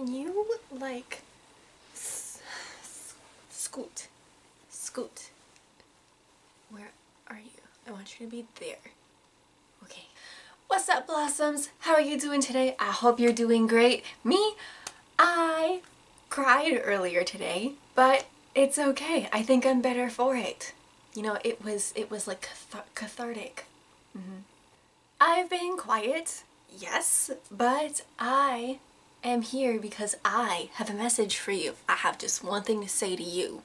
Can you, like, scoot? Scoot. Where are you? I want you to be there. Okay. What's up, Blossoms? How are you doing today? I hope you're doing great. Me? I cried earlier today, but it's okay. I think I'm better for it. You know, it was like cathartic. I've been quiet, yes, but I am here because I have a message for you. I have just one thing to say to you.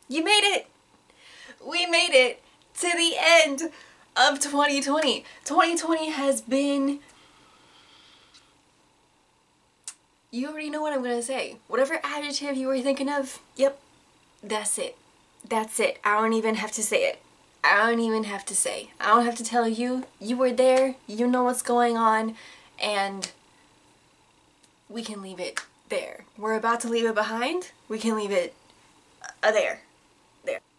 You made it! We made it to the end of 2020. 2020 has been... You already know what I'm gonna say. Whatever adjective you were thinking of, yep, that's it. That's it. I don't even have to say it. I don't even have to say. I don't have to tell you. You were there, you know what's going on, and we can leave it there. We're about to leave it behind. We can leave it there.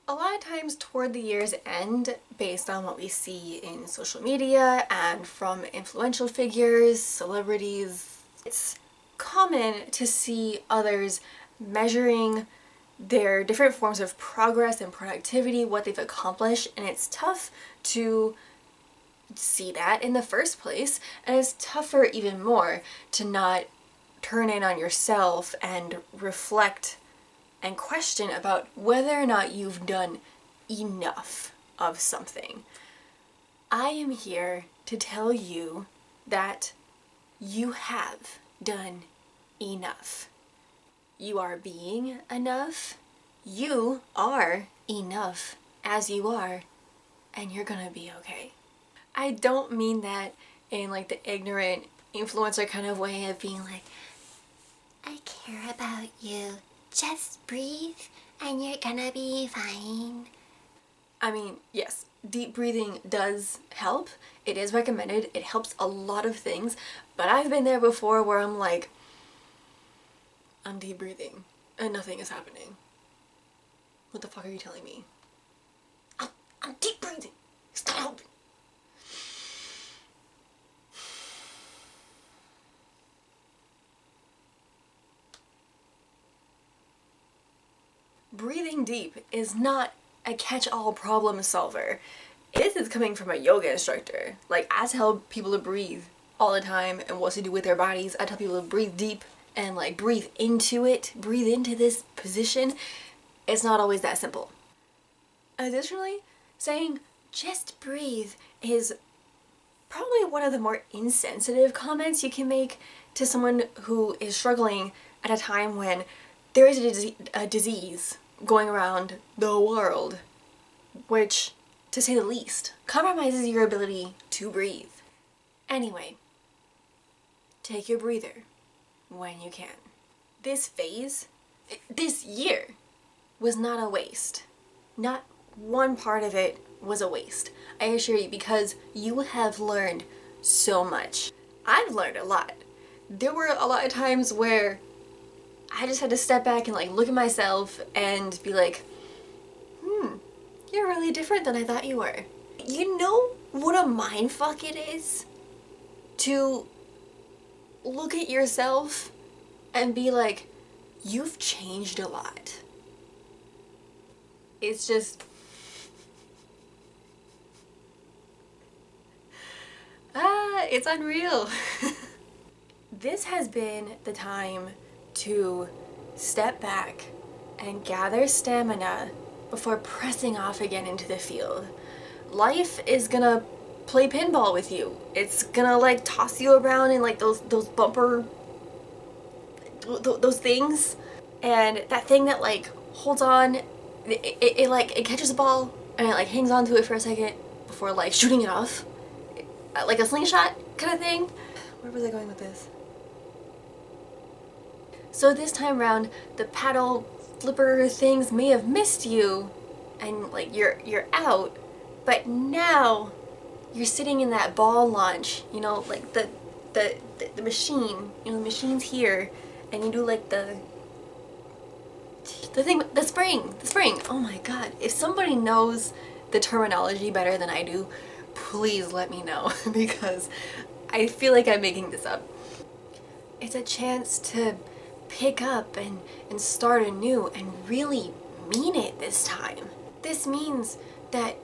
A lot of times toward the year's end, based on what we see in social media and from influential figures, celebrities, it's common to see others measuring their different forms of progress and productivity, what they've accomplished, and it's tough to see that in the first place, and it's tougher even more to not turn in on yourself and reflect and question about whether or not you've done enough of something. I am here to tell you that you have done enough. You are being enough. You are enough as you are, and you're gonna be okay. I don't mean that in like the ignorant influencer kind of way of being like, I care about you. Just breathe and you're gonna be fine. I mean, yes, deep breathing does help. It is recommended. It helps a lot of things. But I've been there before where I'm like, I'm deep breathing and nothing is happening. What the fuck are you telling me? I'm deep breathing. It's not helping. Breathing deep is not a catch-all problem solver. This is coming from a yoga instructor. Like, I tell people to breathe all the time and what to do with their bodies. I tell people to breathe deep and like breathe into it, breathe into this position. It's not always that simple. Additionally, saying just breathe is probably one of the more insensitive comments you can make to someone who is struggling at a time when there is a disease going around the world, which, to say the least, compromises your ability to breathe. Anyway, take your breather when you can. This phase, this year, was not a waste. Not one part of it was a waste. I assure you, because you have learned so much. I've learned a lot. There were a lot of times where I just had to step back and like look at myself and be like, you're really different than I thought you were. You know what a mindfuck it is to look at yourself and be like, you've changed a lot. It's just, it's unreal. This has been the time to step back and gather stamina before pressing off again into the field. Life is gonna play pinball with you. It's gonna like toss you around in like those bumper, those things, and that thing that like holds on, it catches a ball and it like hangs on to it for a second before like shooting it off, like a slingshot kind of thing. Where was I going with this? So this time around, the paddle flipper things may have missed you and like you're out, but now you're sitting in that ball launch, you know, like the machine, you know, the machine's here, and you do like the spring. Oh my god, if somebody knows the terminology better than I do, please let me know because I feel like I'm making this up. It's a chance to pick up and start anew and really mean it this time. This means that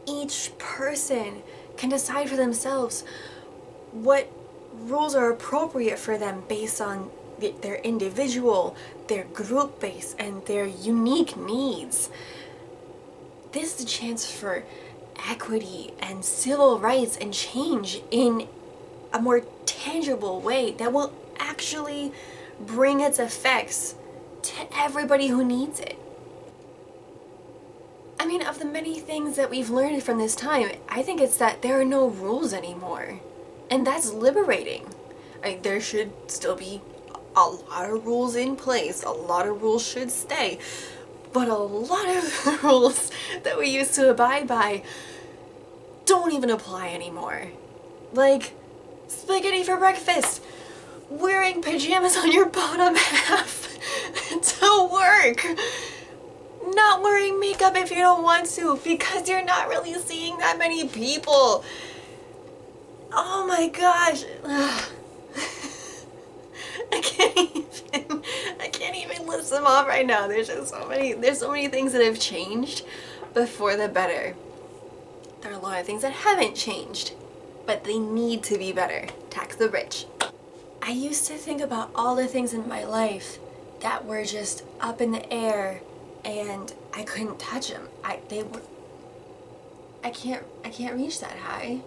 each person can decide for themselves what rules are appropriate for them based on their individual, their group base, and their unique needs. This is a chance for equity and civil rights and change in a more tangible way that will actually bring its effects to everybody who needs it. I mean, of the many things that we've learned from this time, I think it's that there are no rules anymore. And that's liberating. There should still be a lot of rules in place. A lot of rules should stay. But a lot of the rules that we used to abide by don't even apply anymore. Like, spaghetti for breakfast. Wearing pajamas on your bottom half to work. Not wearing makeup if you don't want to because you're not really seeing that many people. Oh my gosh. I can't even list them off right now. There's so many things that have changed, but for the better. There are a lot of things that haven't changed, but they need to be better. Tax the rich. I used to think about all the things in my life that were just up in the air and I couldn't touch them. I can't reach that high.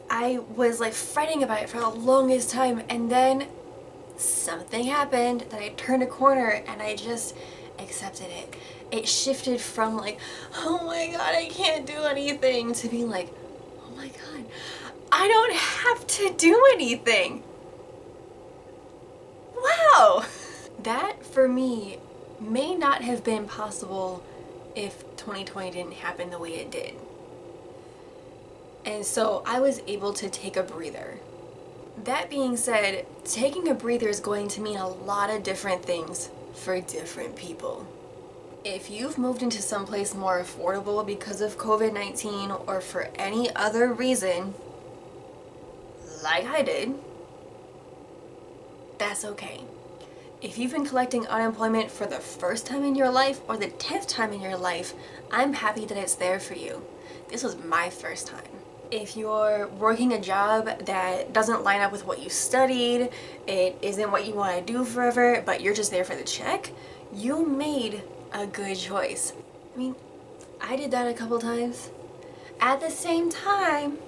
I was like fretting about it for the longest time, and then something happened that I turned a corner and I just accepted it. It shifted from like, oh my god, I can't do anything, to being like, oh my god, I don't have to do anything. Wow! That for me may not have been possible if 2020 didn't happen the way it did. And so I was able to take a breather. That being said, taking a breather is going to mean a lot of different things for different people. If you've moved into someplace more affordable because of COVID-19 or for any other reason, like I did, that's okay. If you've been collecting unemployment for the first time in your life or the 10th time in your life, I'm happy that it's there for you. This was my first time. If you're working a job that doesn't line up with what you studied, it isn't what you want to do forever, but you're just there for the check, you made a good choice. I mean, I did that a couple times. At the same time,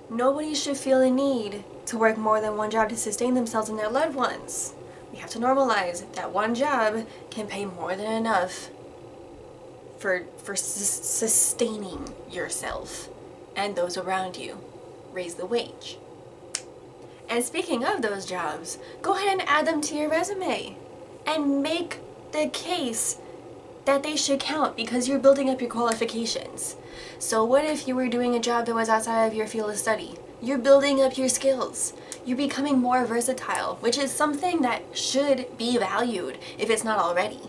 nobody should feel the need to work more than one job to sustain themselves and their loved ones. We have to normalize that one job can pay more than enough for sustaining yourself and those around you. Raise the wage. And speaking of those jobs, go ahead and add them to your resume and make the case that they should count because you're building up your qualifications. So what if you were doing a job that was outside of your field of study? You're building up your skills. You're becoming more versatile, which is something that should be valued if it's not already.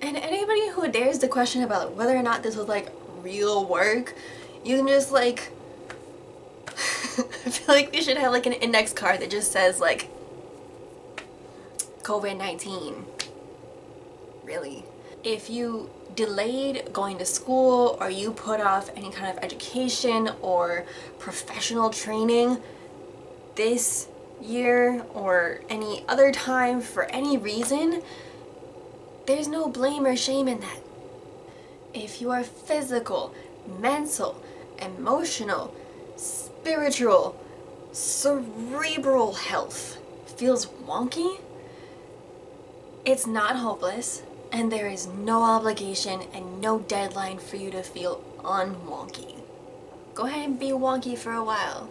And anybody who dares to question about whether or not this was like real work, you can just like, I feel like we should have like an index card that just says like, COVID-19. Really. If you delayed going to school or you put off any kind of education or professional training this year or any other time for any reason, there's no blame or shame in that. If your physical, mental, emotional, spiritual, cerebral health feels wonky, it's not hopeless, and there is no obligation and no deadline for you to feel unwonky. Go ahead and be wonky for a while.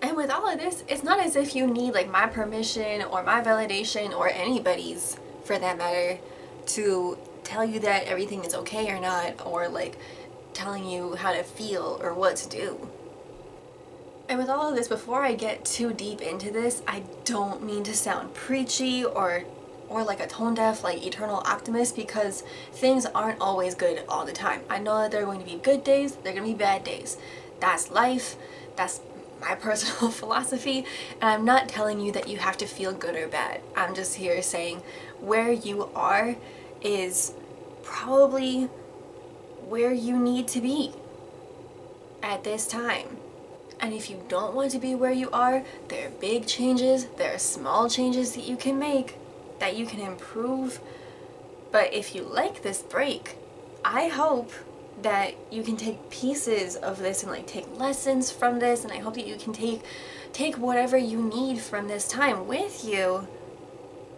And with all of this, it's not as if you need like my permission or my validation or anybody's for that matter to tell you that everything is okay or not, or like telling you how to feel or what to do. And with all of this, before I get too deep into this, I don't mean to sound preachy or like a tone deaf, like eternal optimist, because things aren't always good all the time. I know that there are going to be good days, there are going to be bad days. That's life, that's my personal philosophy, and I'm not telling you that you have to feel good or bad. I'm just here saying where you are is probably where you need to be at this time. And if you don't want to be where you are, there are big changes, there are small changes that you can make, that you can improve. But if you like this break, I hope that you can take pieces of this and like take lessons from this, and I hope that you can take whatever you need from this time with you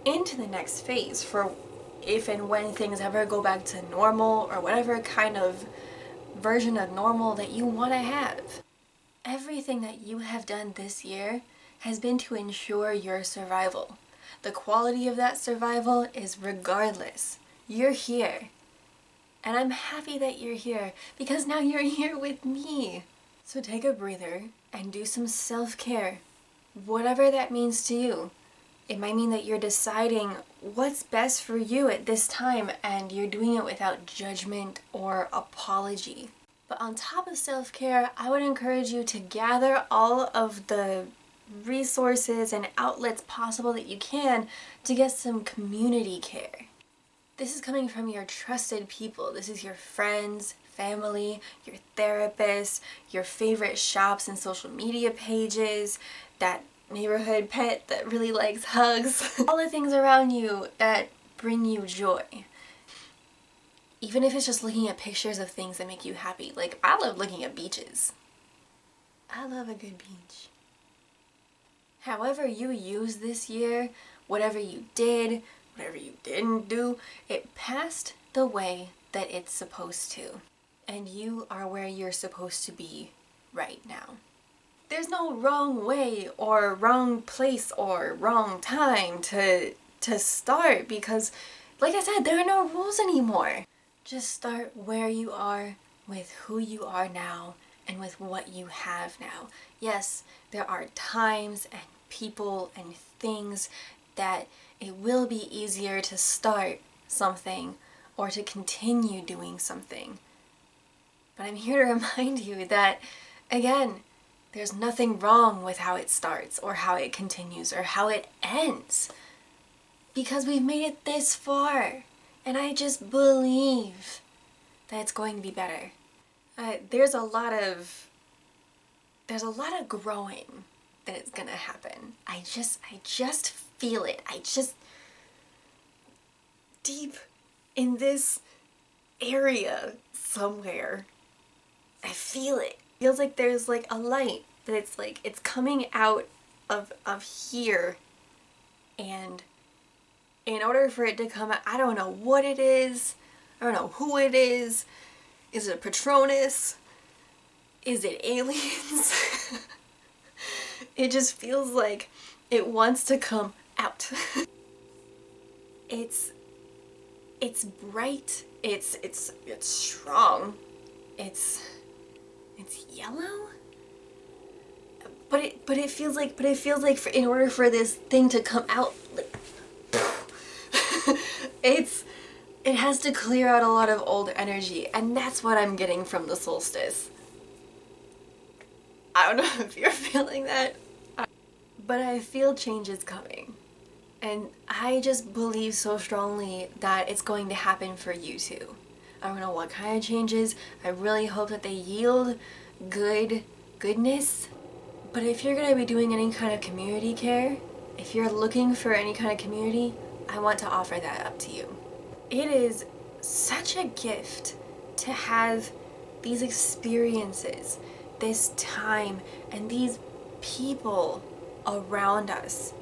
into the next phase for if and when things ever go back to normal or whatever kind of version of normal that you want to have. Everything that you have done this year has been to ensure your survival. The quality of that survival is regardless. You're here. And I'm happy that you're here because now you're here with me. So take a breather and do some self-care, whatever that means to you. It might mean that you're deciding what's best for you at this time and you're doing it without judgment or apology. But on top of self-care, I would encourage you to gather all of the resources and outlets possible that you can to get some community care. This is coming from your trusted people. This is your friends, family, your therapist, your favorite shops and social media pages, that neighborhood pet that really likes hugs. All the things around you that bring you joy. Even if it's just looking at pictures of things that make you happy. Like, I love looking at beaches. I love a good beach. However you use this year, whatever you did, whatever you didn't do, it passed the way that it's supposed to. And you are where you're supposed to be right now. There's no wrong way or wrong place or wrong time to start because, like I said, there are no rules anymore. Just start where you are with who you are now and with what you have now. Yes, there are times and people and things that it will be easier to start something or to continue doing something. But I'm here to remind you that, again, there's nothing wrong with how it starts or how it continues or how it ends. Because we've made it this far. And I just believe that it's going to be better. There's a lot of growing that is gonna happen. I just feel it. Deep in this area somewhere, I feel it. Feels like there's like a light that it's coming out of here, and in order for it to come out, I don't know what it is. I don't know who it is. Is it Patronus? Is it aliens? It just feels like it wants to come out. It's bright. It's strong. It's yellow. But it feels like in order for this thing to come out, like, it has to clear out a lot of old energy, and that's what I'm getting from the solstice. I don't know if you're feeling that, but I feel change is coming. And I just believe so strongly that it's going to happen for you too. I don't know what kind of changes. I really hope that they yield goodness. But if you're going to be doing any kind of community care, if you're looking for any kind of community, I want to offer that up to you. It is such a gift to have these experiences, this time, and these people around us.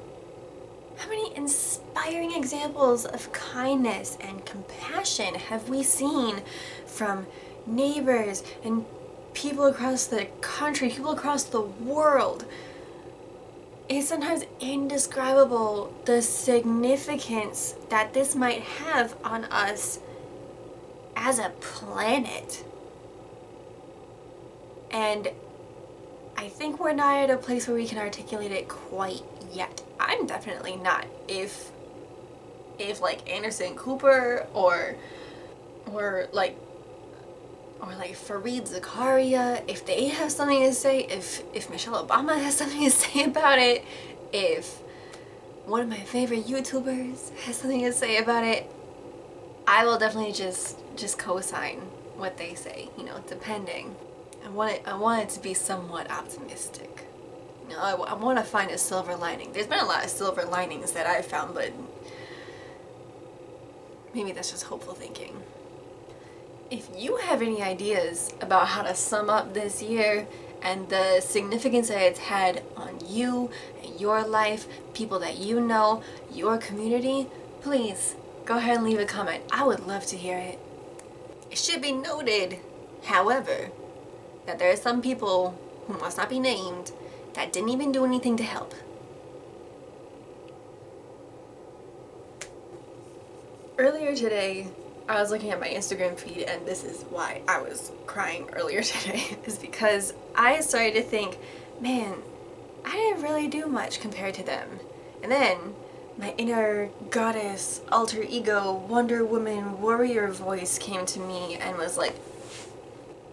How many inspiring examples of kindness and compassion have we seen from neighbors and people across the country, people across the world? It's sometimes indescribable the significance that this might have on us as a planet. And I think we're not at a place where we can articulate it quite yet. I'm definitely not. If like Anderson Cooper or like or like Fareed Zakaria, if they have something to say, if Michelle Obama has something to say about it, if one of my favorite YouTubers has something to say about it, I will definitely just co-sign what they say, you know, depending. I want it to be somewhat optimistic. You know, I want to find a silver lining. There's been a lot of silver linings that I've found, but maybe that's just hopeful thinking. If you have any ideas about how to sum up this year and the significance that it's had on you and your life, people that you know, your community, please go ahead and leave a comment. I would love to hear it. It should be noted, however, that there are some people who must not be named that didn't even do anything to help. Earlier today, I was looking at my Instagram feed, and this is why I was crying earlier today, is because I started to think, man, I didn't really do much compared to them. And then my inner goddess, alter ego, Wonder Woman, warrior voice came to me and was like,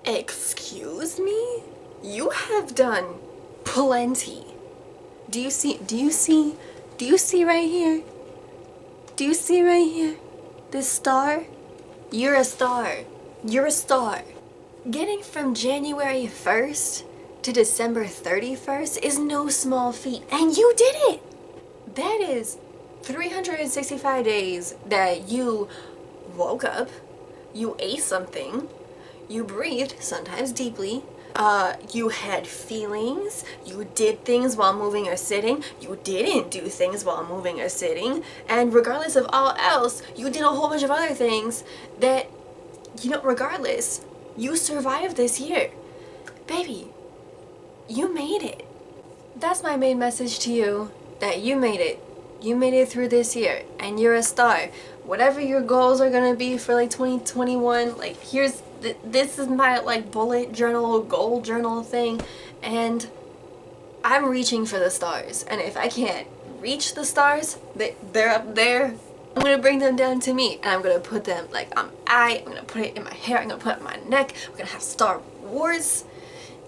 excuse me? You have done plenty. Do you see right here? Do you see right here? This star? You're a star. You're a star. Getting from January 1st to December 31st is no small feat, and you did it! That is 365 days that you woke up, you ate something, you breathed, sometimes deeply, you had feelings, you did things while moving or sitting, you didn't do things while moving or sitting, and regardless of all else, you did a whole bunch of other things that, you know, regardless, you survived this year. Baby, you made it. That's my main message to you, that you made it. You made it through this year, and you're a star. Whatever your goals are gonna be for like 2021, like this is my like bullet journal, goal journal thing, and I'm reaching for the stars. And if I can't reach the stars, they're up there, I'm gonna bring them down to me, and I'm gonna put them like on I'm gonna put it in my hair, I'm gonna put it in my neck, we're gonna have Star Wars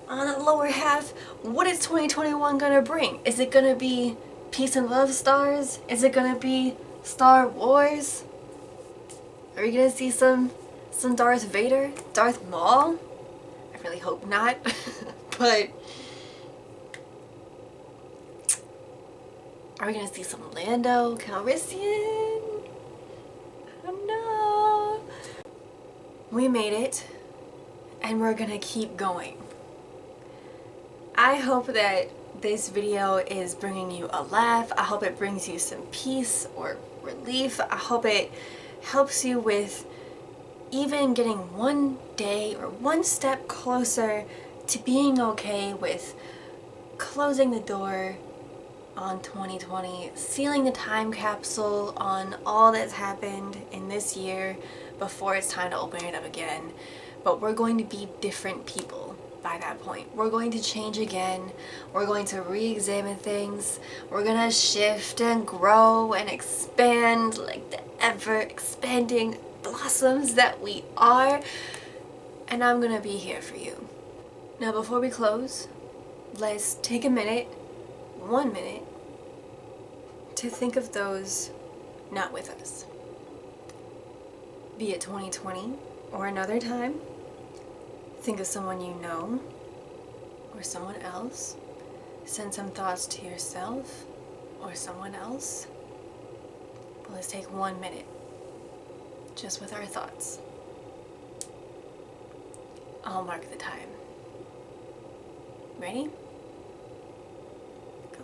on the lower half. What is 2021 gonna bring? Is it gonna be peace and love stars? Is it gonna be Star Wars? Are we gonna see some Darth Vader? Darth Maul? I really hope not. But are we gonna see some Lando Calrissian? I don't know. We made it, and we're gonna keep going. I hope that this video is bringing you a laugh. I hope it brings you some peace or relief. I hope it helps you with even getting one day or one step closer to being okay with closing the door on 2020, sealing the time capsule on all that's happened in this year before it's time to open it up again. But we're going to be different people by that point. We're going to change again. We're going to re-examine things. We're gonna shift and grow and expand like the ever-expanding blossoms that we are. And I'm gonna be here for you. Now before we close, let's take a minute, 1 minute, to think of those not with us. Be it 2020 or another time. Think of someone you know or someone else. Send some thoughts to yourself or someone else. But let's take 1 minute just with our thoughts. I'll mark the time. Ready? Go.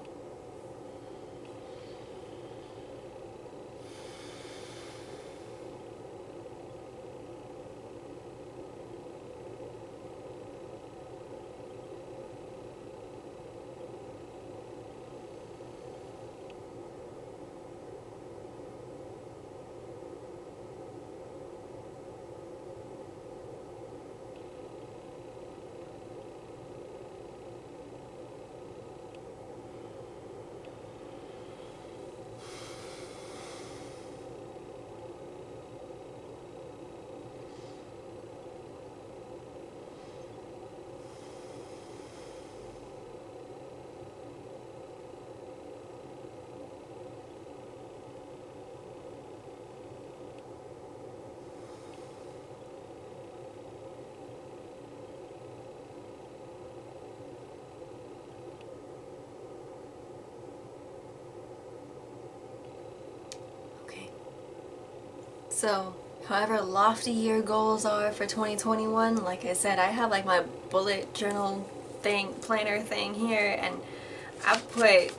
So, however lofty your goals are for 2021, like I said, I have like my bullet journal thing, planner thing here, and I put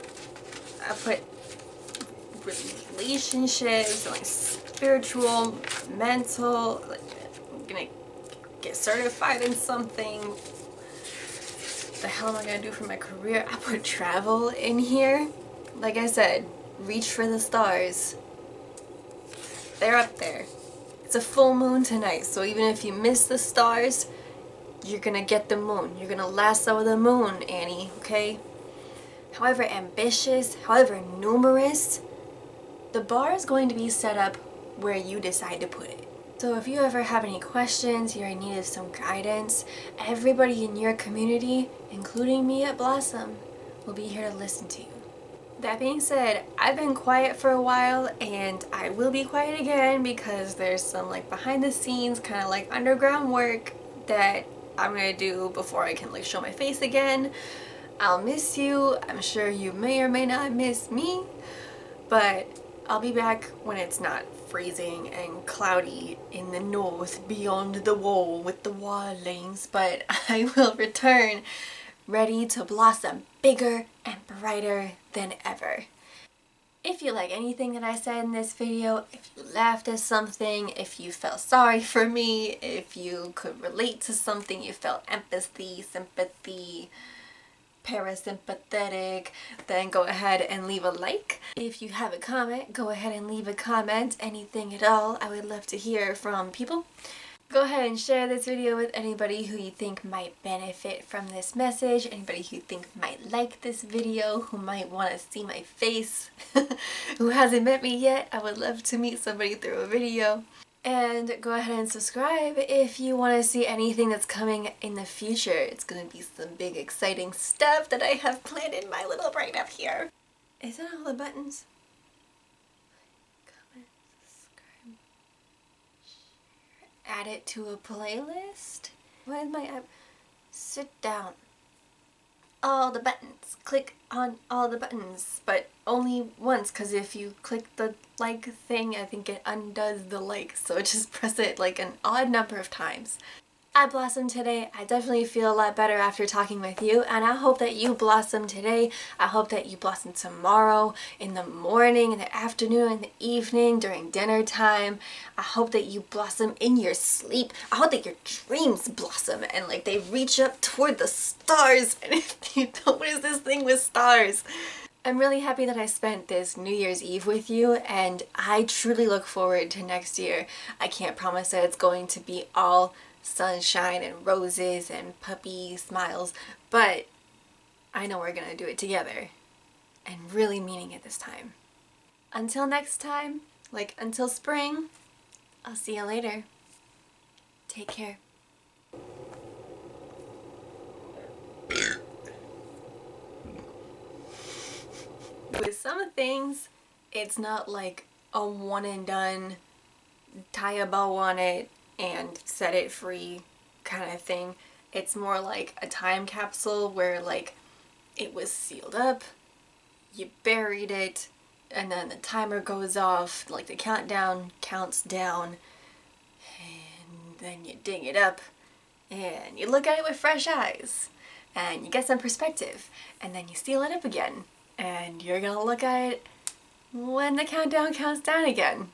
relationships, like spiritual, mental, like I'm gonna get certified in something. The hell am I gonna do for my career? I put travel in here. Like I said, reach for the stars. They're up there. It's a full moon tonight, so even if you miss the stars, you're gonna get the moon. You're gonna lasso the moon, Annie, okay? However ambitious, however numerous, the bar is going to be set up where you decide to put it. So if you ever have any questions, you're in need of some guidance, everybody in your community, including me at Blossom, will be here to listen to you. That being said, I've been quiet for a while, and I will be quiet again because there's some like behind the scenes kind of like underground work that I'm gonna do before I can like show my face again. I'll miss you. I'm sure you may or may not miss me, but I'll be back when it's not freezing and cloudy in the north beyond the wall with the wildlings, but I will return ready to blossom bigger and brighter than ever. If you like anything that I said in this video, if you laughed at something, if you felt sorry for me, if you could relate to something, you felt empathy, sympathy, parasympathetic, then go ahead and leave a like. If you have a comment, go ahead and leave a comment. Anything at all, I would love to hear from people. Go ahead and share this video with anybody who you think might benefit from this message, anybody who you think might like this video, who might want to see my face, who hasn't met me yet. I would love to meet somebody through a video. And go ahead and subscribe if you want to see anything that's coming in the future. It's going to be some big exciting stuff that I have planned in my little brain up here. Is that all the buttons? Comment, subscribe, share, add it to a playlist? Why is my app? Sit down. All the buttons. Click on all the buttons, but only once, because if you click the like thing, I think it undoes the like, so just press it like an odd number of times. I blossomed today. I definitely feel a lot better after talking with you, and I hope that you blossom today. I hope that you blossom tomorrow, in the morning, in the afternoon, in the evening, during dinner time. I hope that you blossom in your sleep. I hope that your dreams blossom and like they reach up toward the stars. And if you don't, what is this thing with stars? I'm really happy that I spent this New Year's Eve with you, and I truly look forward to next year. I can't promise that it's going to be all sunshine and roses and puppy smiles, but I know we're gonna do it together and really meaning it this time. Until next time, like until spring, I'll see you later. Take care. With some things, it's not like a one and done, tie a bow on it and set it free kind of thing. It's more like a time capsule where like it was sealed up, you buried it, and then the timer goes off, like the countdown counts down, and then you dig it up and you look at it with fresh eyes and you get some perspective, and then you seal it up again and you're gonna look at it when the countdown counts down again.